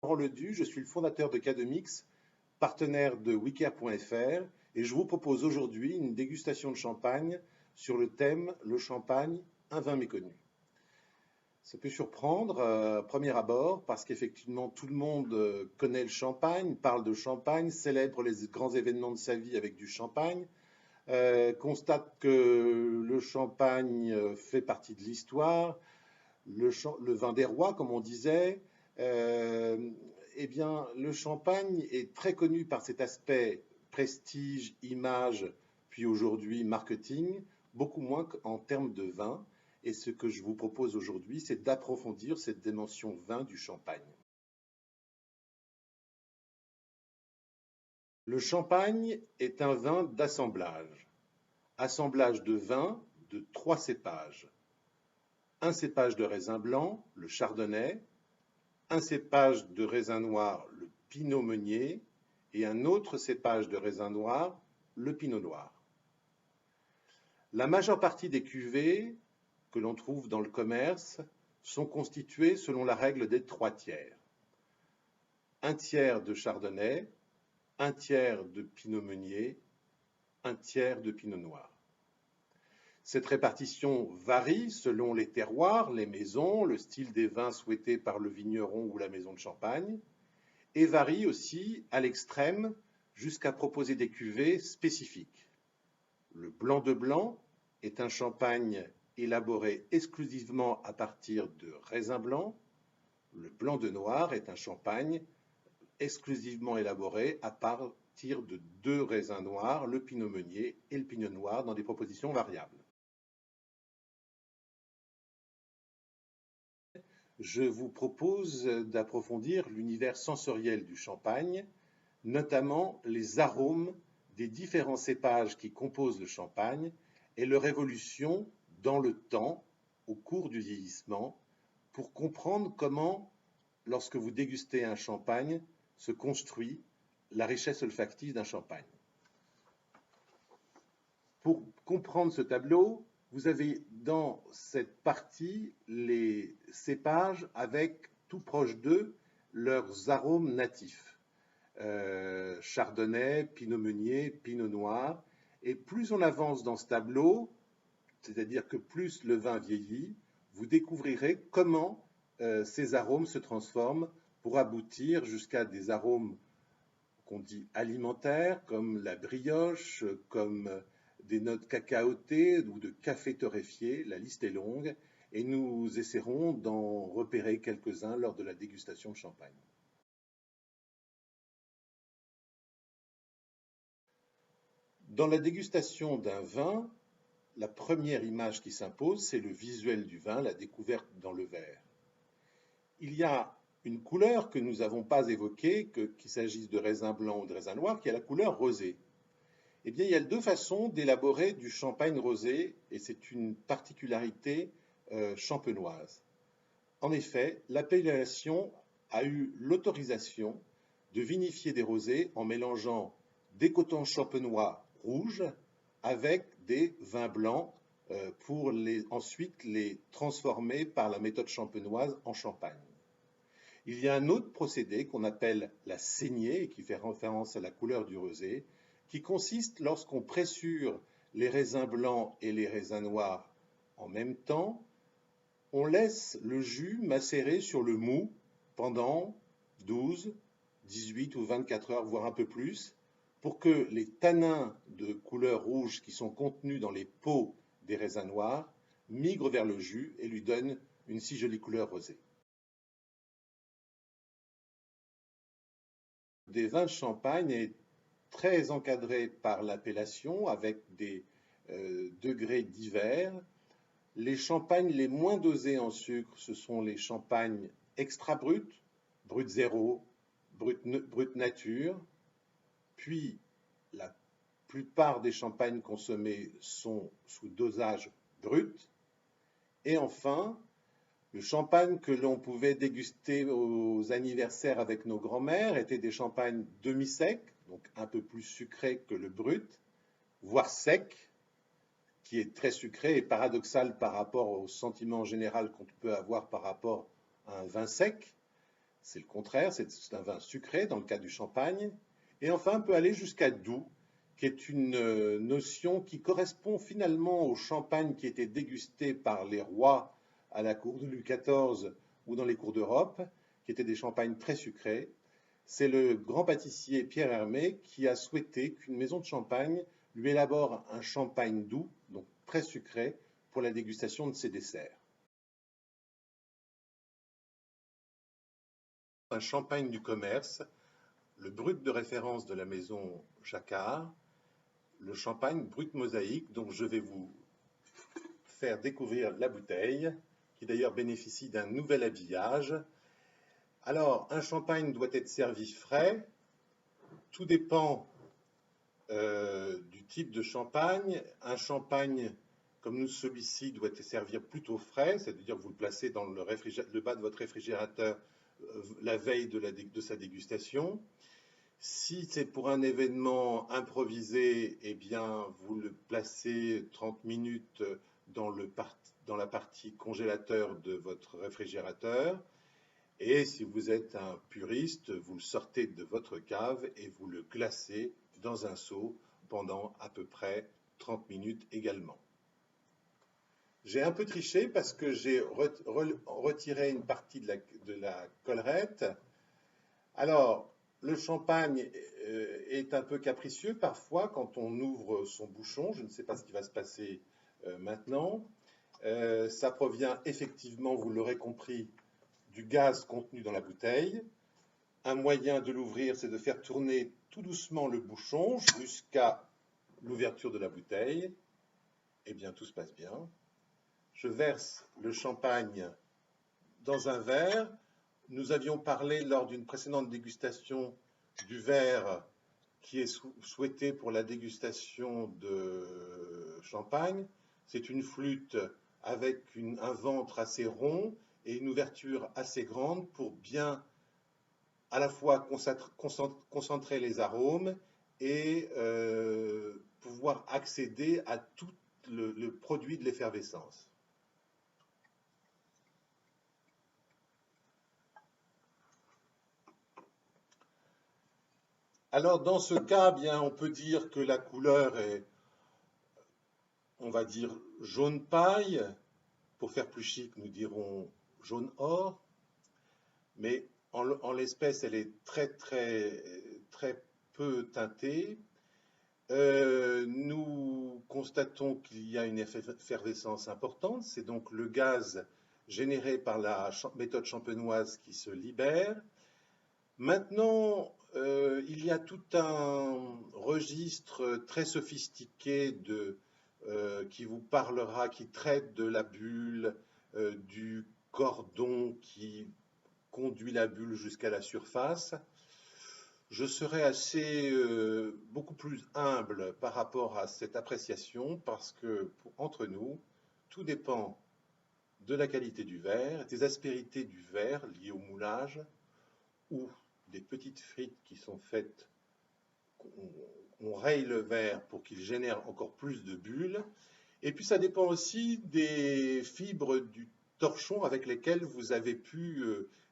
Laurent Ledu, je suis le fondateur de Cadomix, partenaire de wicker.fr, et je vous propose aujourd'hui une dégustation de champagne sur le thème « Le champagne, un vin méconnu ». Ça peut surprendre à premier abord parce qu'effectivement tout le monde connaît le champagne, parle de champagne, célèbre les grands événements de sa vie avec du champagne, constate que le champagne fait partie de l'histoire, le vin des rois comme on disait. Eh bien, le champagne est très connu par cet aspect prestige, image, puis aujourd'hui marketing, beaucoup moins qu'en termes de vin. Et ce que je vous propose aujourd'hui, c'est d'approfondir cette dimension vin du champagne. Le champagne est un vin d'assemblage. Assemblage de vins de 3 cépages. Un cépage de raisin blanc, le chardonnay, un cépage de raisin noir, le pinot meunier, et un autre cépage de raisin noir, le pinot noir. La majeure partie des cuvées que l'on trouve dans le commerce sont constituées selon la règle des 3 tiers. Un tiers de chardonnay, un tiers de pinot meunier, un tiers de pinot noir. Cette répartition varie selon les terroirs, les maisons, le style des vins souhaités par le vigneron ou la maison de champagne, et varie aussi à l'extrême jusqu'à proposer des cuvées spécifiques. Le blanc de blanc est un champagne élaboré exclusivement à partir de raisins blancs. Le blanc de noir est un champagne exclusivement élaboré à partir de 2 raisins noirs, le pinot meunier et le pinot noir, dans des propositions variables. Je vous propose d'approfondir l'univers sensoriel du champagne, notamment les arômes des différents cépages qui composent le champagne et leur évolution dans le temps, au cours du vieillissement, pour comprendre comment, lorsque vous dégustez un champagne, se construit la richesse olfactive d'un champagne. Pour comprendre ce tableau, vous avez dans cette partie les cépages avec tout proche d'eux leurs arômes natifs. Chardonnay, Pinot meunier, Pinot noir. Et plus on avance dans ce tableau, c'est-à-dire que plus le vin vieillit, vous découvrirez comment ces arômes se transforment pour aboutir jusqu'à des arômes qu'on dit alimentaires, comme la brioche, comme des notes cacaotées ou de café torréfié, la liste est longue, et nous essaierons d'en repérer quelques-uns lors de la dégustation de champagne. Dans la dégustation d'un vin, la première image qui s'impose, c'est le visuel du vin, la découverte dans le verre. Il y a une couleur que nous n'avons pas évoquée, qu'il s'agisse de raisin blanc ou de raisin noir, qui est la couleur rosée. Eh bien, il y a 2 façons d'élaborer du champagne rosé, et c'est une particularité champenoise. En effet, l'appellation a eu l'autorisation de vinifier des rosés en mélangeant des cotons champenois rouges avec des vins blancs pour ensuite les transformer par la méthode champenoise en champagne. Il y a un autre procédé qu'on appelle la saignée, et qui fait référence à la couleur du rosé, qui consiste lorsqu'on pressure les raisins blancs et les raisins noirs en même temps, on laisse le jus macérer sur le mou pendant 12, 18 ou 24 heures, voire un peu plus, pour que les tanins de couleur rouge qui sont contenus dans les peaux des raisins noirs migrent vers le jus et lui donnent une si jolie couleur rosée. Des vins de champagne est très encadré par l'appellation avec des degrés divers. Les champagnes les moins dosés en sucre, ce sont les champagnes extra bruts, brut zéro, brut nature. Puis la plupart des champagnes consommés sont sous dosage brut. Et enfin, le champagne que l'on pouvait déguster aux anniversaires avec nos grands-mères était des champagnes demi-secs, donc un peu plus sucrés que le brut, voire sec, qui est très sucré et paradoxal par rapport au sentiment général qu'on peut avoir par rapport à un vin sec. c'est le contraire, c'est un vin sucré dans le cas du champagne. Et enfin, on peut aller jusqu'à doux, qui est une notion qui correspond finalement au champagne qui était dégusté par les rois à la cour de Louis XIV ou dans les cours d'Europe, qui étaient des champagnes très sucrés. C'est le grand pâtissier Pierre Hermé qui a souhaité qu'une maison de champagne lui élabore un champagne doux, donc très sucré, pour la dégustation de ses desserts. Un champagne du commerce, le brut de référence de la maison Jacquard, le champagne brut mosaïque, dont je vais vous faire découvrir la bouteille, qui d'ailleurs bénéficie d'un nouvel habillage. Alors, un champagne doit être servi frais, tout dépend du type de champagne. Un champagne comme nous, celui-ci doit être servir plutôt frais, c'est-à-dire que vous le placez dans le bas de votre réfrigérateur la veille de sa dégustation. Si c'est pour un événement improvisé, eh bien, vous le placez 30 minutes dans la partie congélateur de votre réfrigérateur. Et si vous êtes un puriste, vous le sortez de votre cave et vous le glacez dans un seau pendant à peu près 30 minutes également. J'ai un peu triché parce que j'ai retiré une partie de la collerette. Alors, le champagne est un peu capricieux parfois quand on ouvre son bouchon. Je ne sais pas ce qui va se passer maintenant. Ça provient effectivement, vous l'aurez compris, du gaz contenu dans la bouteille. Un moyen de l'ouvrir, c'est de faire tourner tout doucement le bouchon jusqu'à l'ouverture de la bouteille. Eh bien, tout se passe bien. Je verse le champagne dans un verre. Nous avions parlé lors d'une précédente dégustation du verre qui est souhaité pour la dégustation de champagne. C'est une flûte avec un ventre assez rond et une ouverture assez grande pour bien à la fois concentrer les arômes et pouvoir accéder à tout le produit de l'effervescence. Alors, dans ce cas, bien, on peut dire que la couleur est, on va dire, jaune paille. Pour faire plus chic, nous dirons jaune or. Mais en l'espèce, elle est très, très, très peu teintée. Nous constatons qu'il y a une effervescence importante. C'est donc le gaz généré par la méthode champenoise qui se libère. Maintenant, il y a tout un registre très sophistiqué qui vous parlera, qui traite de la bulle, du cordon qui conduit la bulle jusqu'à la surface. Je serai beaucoup plus humble par rapport à cette appréciation parce que, entre nous, tout dépend de la qualité du verre, des aspérités du verre liées au moulage ou des petites frites qui sont faites, on raye le verre pour qu'il génère encore plus de bulles. Et puis ça dépend aussi des fibres du torchon avec lesquelles vous avez pu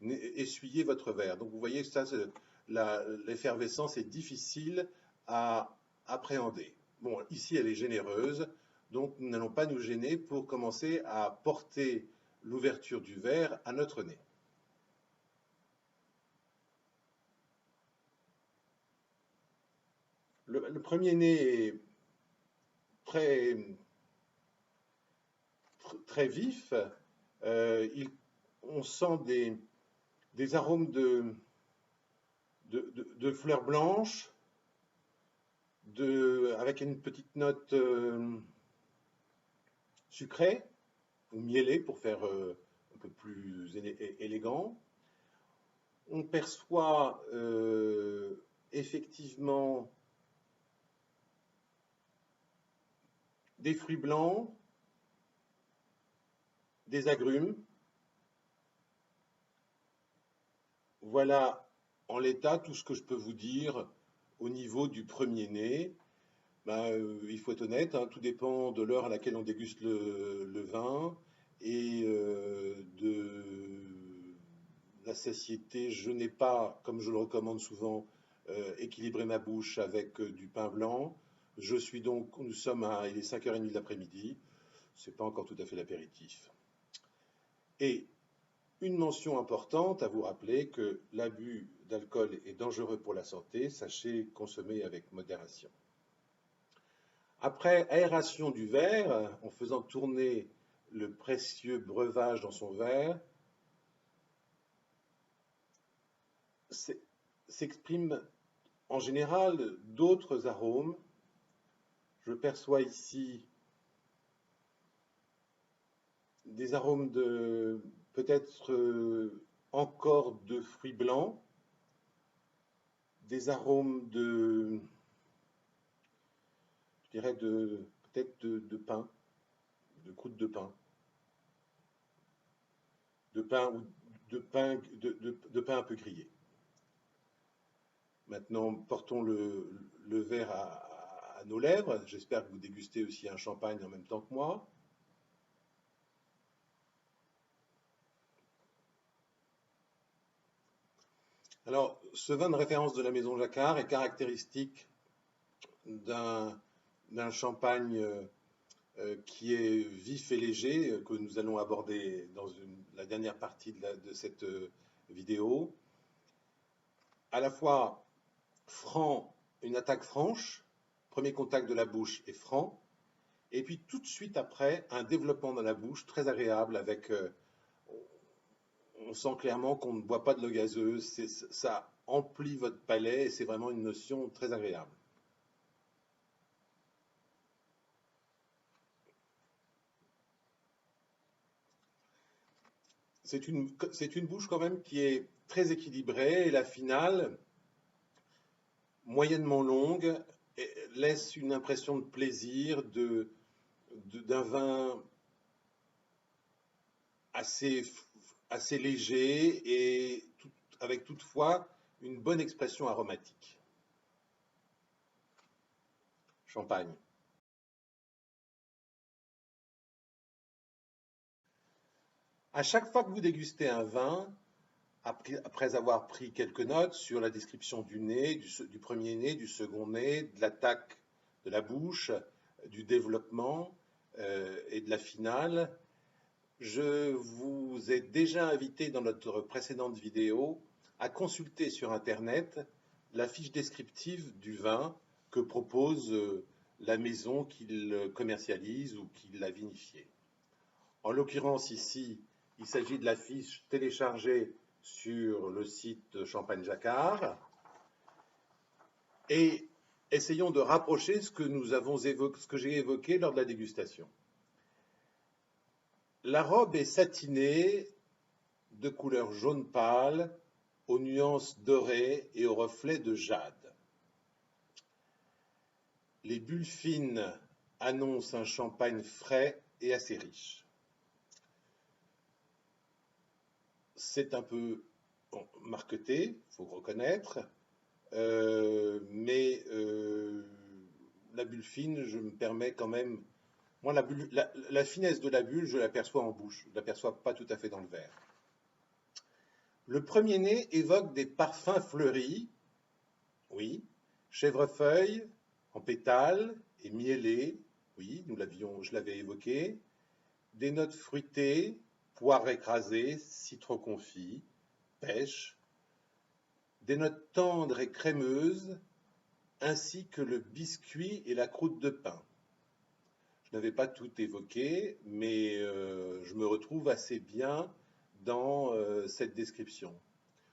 essuyer votre verre. Donc vous voyez, ça, l'effervescence est difficile à appréhender. Bon, ici elle est généreuse, donc nous n'allons pas nous gêner pour commencer à porter l'ouverture du verre à notre nez. Le premier nez est très, très vif. On sent des arômes de fleurs blanches, avec une petite note sucrée ou mielée pour faire un peu plus élégant. On perçoit effectivement des fruits blancs, des agrumes. Voilà en l'état tout ce que je peux vous dire au niveau du premier nez. Il faut être honnête, hein, tout dépend de l'heure à laquelle on déguste le vin et la satiété. Je n'ai pas, comme je le recommande souvent, équilibré ma bouche avec du pain blanc. Nous sommes il est 5h30 de l'après-midi. Ce n'est pas encore tout à fait l'apéritif. Et une mention importante à vous rappeler que l'abus d'alcool est dangereux pour la santé. Sachez consommer avec modération. Après aération du verre, en faisant tourner le précieux breuvage dans son verre, s'expriment en général d'autres arômes. Je perçois ici des arômes de peut-être encore de fruits blancs, des arômes je dirais peut-être de pain, de croûte de pain, ou de pain un peu grillé. Maintenant, portons le verre à nos lèvres. J'espère que vous dégustez aussi un champagne en même temps que moi. Alors, ce vin de référence de la Maison Jacquard est caractéristique d'un champagne qui est vif et léger, que nous allons aborder dans la dernière partie de cette vidéo. À la fois franc, une attaque franche, premier contact de la bouche est franc, et puis tout de suite après, un développement dans la bouche très agréable avec... on sent clairement qu'on ne boit pas de l'eau gazeuse, ça emplit votre palais et c'est vraiment une notion très agréable. C'est une bouche quand même qui est très équilibrée et la finale, moyennement longue, laisse une impression de plaisir, d'un vin assez léger et avec toutefois une bonne expression aromatique. Champagne. À chaque fois que vous dégustez un vin, après avoir pris quelques notes sur la description du nez, du premier nez, du second nez, de l'attaque de la bouche, du développement et de la finale, je vous ai déjà invité dans notre précédente vidéo à consulter sur Internet la fiche descriptive du vin que propose la maison qu'il commercialise ou qui l'a vinifié. En l'occurrence ici, il s'agit de la fiche téléchargée sur le site Champagne Jacquard. Et essayons de rapprocher ce que j'ai évoqué lors de la dégustation. La robe est satinée, de couleur jaune pâle, aux nuances dorées et aux reflets de jade. Les bulles fines annoncent un champagne frais et assez riche. C'est un peu marqueté, il faut reconnaître, mais la bulle fine, je me permets quand même... Moi, la finesse de la bulle, je l'aperçois en bouche, je ne l'aperçois pas tout à fait dans le verre. Le premier nez évoque des parfums fleuris, oui, chèvrefeuille en pétales et miellé, oui, je l'avais évoqué, des notes fruitées, poire écrasée, citron confit, pêche, des notes tendres et crémeuses, ainsi que le biscuit et la croûte de pain. Je n'avais pas tout évoqué, mais je me retrouve assez bien dans cette description.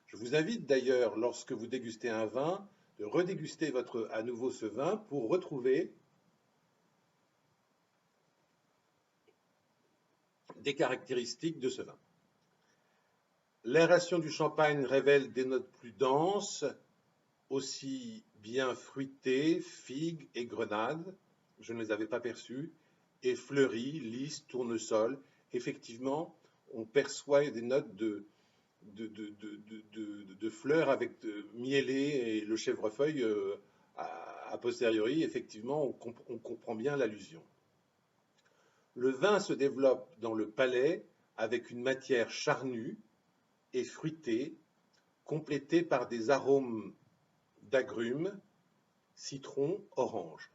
Je vous invite d'ailleurs, lorsque vous dégustez un vin, de redéguster à nouveau ce vin pour retrouver des caractéristiques de ce vin. L'aération du champagne révèle des notes plus denses, aussi bien fruitées, figues et grenades, je ne les avais pas perçues, et fleuries, lys, tournesol. Effectivement, on perçoit des notes de fleurs avec miellé et le chèvrefeuille a posteriori. Effectivement, on comprend bien l'allusion. Le vin se développe dans le palais avec une matière charnue, et fruité, complété par des arômes d'agrumes, citron, orange.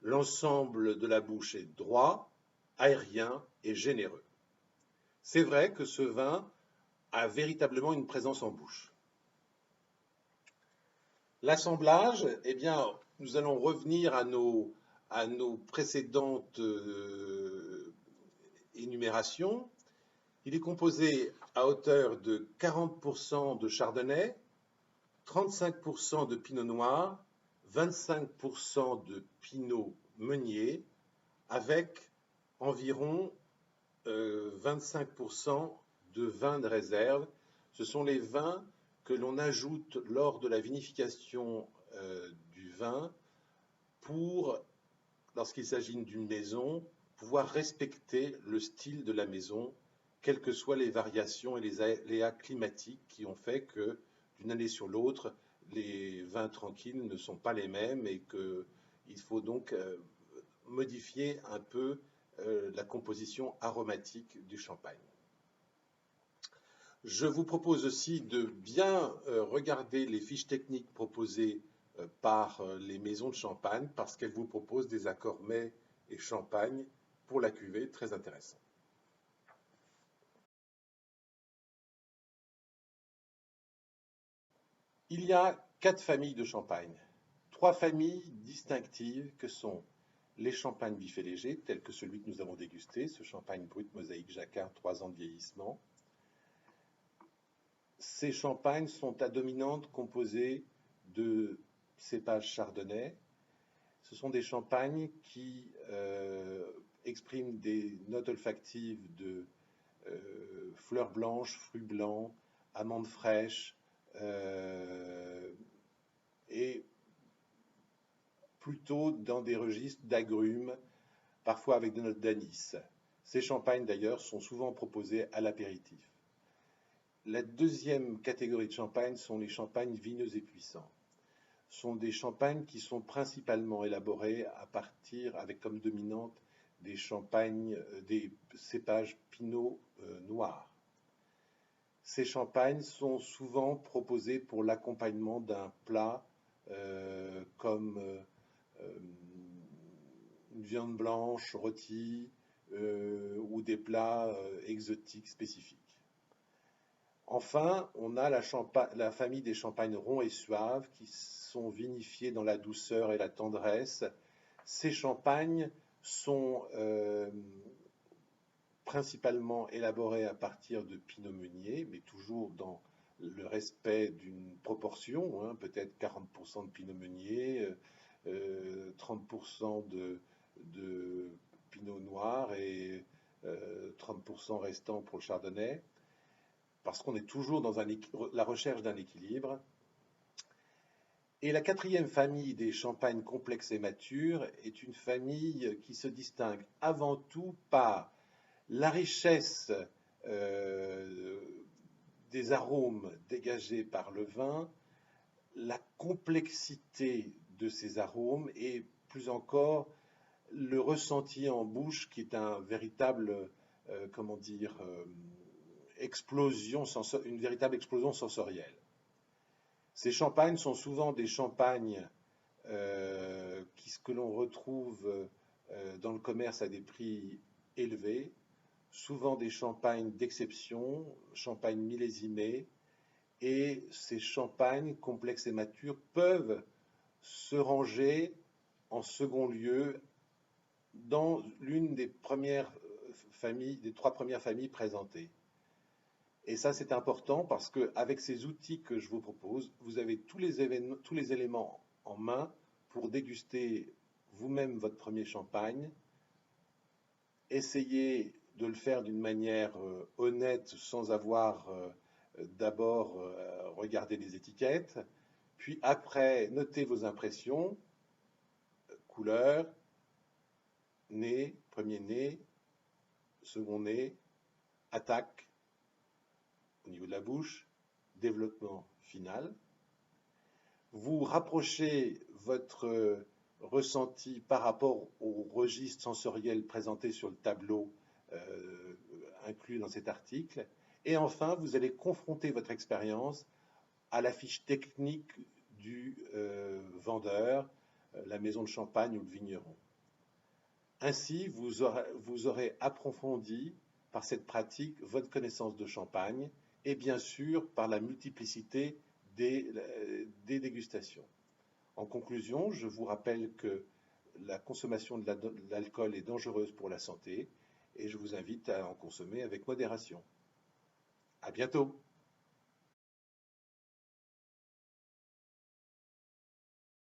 L'ensemble de la bouche est droit, aérien et généreux. C'est vrai que ce vin a véritablement une présence en bouche. L'assemblage, eh bien, nous allons revenir à nos précédentes énumérations. Il est composé à hauteur de 40% de chardonnay, 35% de pinot noir, 25% de pinot meunier, avec environ 25% de vin de réserve. Ce sont les vins que l'on ajoute lors de la vinification du vin pour, lorsqu'il s'agit d'une maison, pouvoir respecter le style de la maison, quelles que soient les variations et les aléas climatiques qui ont fait que d'une année sur l'autre, les vins tranquilles ne sont pas les mêmes et qu'il faut donc modifier un peu la composition aromatique du champagne. Je vous propose aussi de bien regarder les fiches techniques proposées par les maisons de champagne parce qu'elles vous proposent des accords mets et champagne pour la cuvée, très intéressant. Il y a 4 familles de champagne, 3 familles distinctives que sont les champagnes vifs et légers, tels que celui que nous avons dégusté, ce champagne brut mosaïque jacquard, 3 ans de vieillissement. Ces champagnes sont à dominante composée de cépages chardonnay. Ce sont des champagnes qui expriment des notes olfactives de fleurs blanches, fruits blancs, amandes fraîches et plutôt dans des registres d'agrumes, parfois avec des notes d'anis. Ces champagnes d'ailleurs sont souvent proposés à l'apéritif. La deuxième catégorie de champagne sont les champagnes vineux et puissants. Ce sont des champagnes qui sont principalement élaborés à partir, avec comme dominante, des champagnes, des cépages pinot noirs. Ces champagnes sont souvent proposés pour l'accompagnement d'un plat comme une viande blanche rôtie ou des plats exotiques spécifiques. Enfin, on a la famille des champagnes ronds et suaves qui sont vinifiés dans la douceur et la tendresse. Ces champagnes sont principalement élaborés à partir de pinot meunier, mais toujours dans le respect d'une proportion, hein, peut-être 40% de pinot meunier, 30% de pinot noir et 30% restant pour le chardonnay, parce qu'on est toujours dans la recherche d'un équilibre. Et la quatrième famille des champagnes complexes et matures est une famille qui se distingue avant tout par la richesse des arômes dégagés par le vin, la complexité de ces arômes et plus encore le ressenti en bouche qui est un véritable, une véritable explosion sensorielle. Ces champagnes sont souvent des champagnes que l'on retrouve dans le commerce à des prix élevés, souvent des champagnes d'exception, champagnes millésimés, et ces champagnes complexes et matures peuvent se ranger en second lieu dans l'une des des 3 premières familles présentées. Et ça, c'est important parce qu'avec ces outils que je vous propose, vous avez tous les éléments en main pour déguster vous-même votre premier champagne. Essayez de le faire d'une manière honnête sans avoir d'abord regardé les étiquettes. Puis après, notez vos impressions, couleur, nez, premier nez, second nez, attaque au niveau de la bouche, développement final. Vous rapprochez votre ressenti par rapport au registre sensoriel présenté sur le tableau inclus dans cet article Et enfin, vous allez confronter votre expérience à la fiche technique du vendeur, la maison de champagne ou le vigneron. Ainsi, vous aurez approfondi par cette pratique votre connaissance de champagne et bien sûr par la multiplicité des dégustations. En conclusion, je vous rappelle que la consommation de l'alcool est dangereuse pour la santé et je vous invite à en consommer avec modération. À bientôt!